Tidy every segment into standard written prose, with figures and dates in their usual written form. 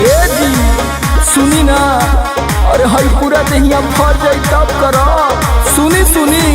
ए जी सुनी ना, अरे हई पूरा दहिया भर जाई तब करो। सुनी सुनी,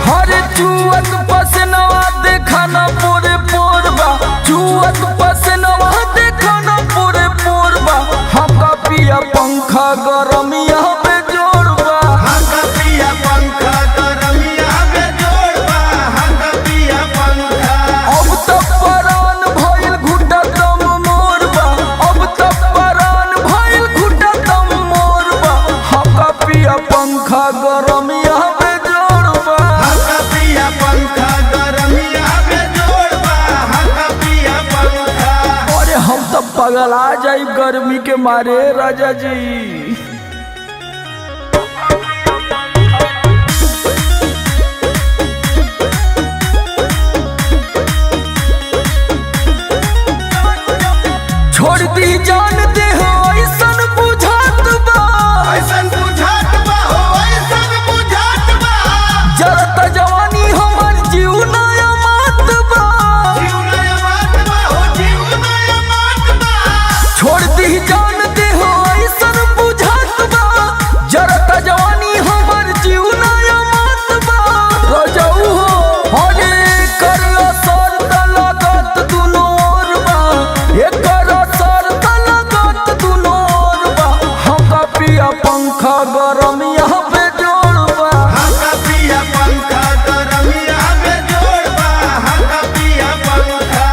हरे चुअत पसनवा देखा ना पूरे पोरबा, चुअत पसनवा देखा ना पूरे पोरबा। हमका पिया पंखा गरमिया पे जोड़बा, हमका पिया पंखा गरमिया पे जोड़बा, हमका पिया पंखा। अब तक परान भइल घुटा दम मोरबा, अब तक परान भइल घुटा दम मोरबा। हमका पिया पंखा गरमिया पे जोड़बा, हमका पिया पंखा गरमिया पे जोड़बा, हमका पिया पंखा। अरे हम तो पगला जाई गर्मी के मारे राजा जी। छोड़ दी जान दे हो ऐसन बुझात बा, ऐसन बुझात बा हो, ऐसन बुझात बा। जरता जवानी हमर जीव नया मात बा। जीव नया मात बा हो, जीव नया मात बा। छोड़ दी जान दे हो ऐसन बुझात बा, जरता जवानी हमर जीव नया मात बा। रजऊ हो हरे करला सर तलगत दुनो ओर बा, एकर सर तलगत दुनो ओर बा। हमका पिया पंखा गरमिया पे जोड़बा, हमका पिया पंखा गरमिया पे जोड़बा, हमका पिया पंखा।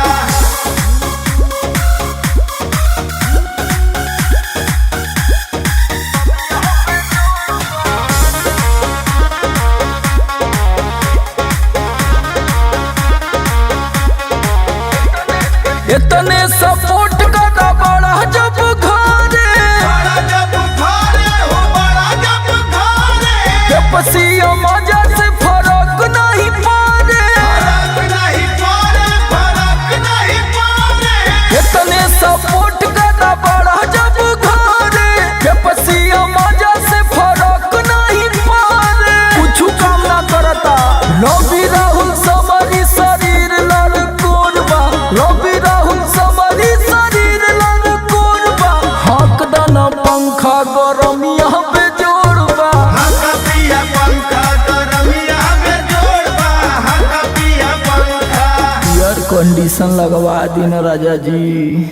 इतने सपोर्ट का बड़ा जब घरे, बड़ा जब घरे हो, बड़ा जब घरे। के पसिया मजा से फरक नहीं पारे। फरक नहीं पड़े, फरक नहीं पड़े। इतने सपोर्ट का बड़ा जब घरे, के पसिया मजा से फरक नहीं पारे। कुछ काम ना करता रवि राहुल समरी शरीर लड़ कोरबा, रवि राहुल समरी शरीर लड़ कोरबा। हक दाना पंखा गरमिया पे जोड़बा, हमका पिया पंखा गरमिया पे जोड़बा, हमका पिया पंखा। एयर कंडीशन लगवा दी ना राजा जी।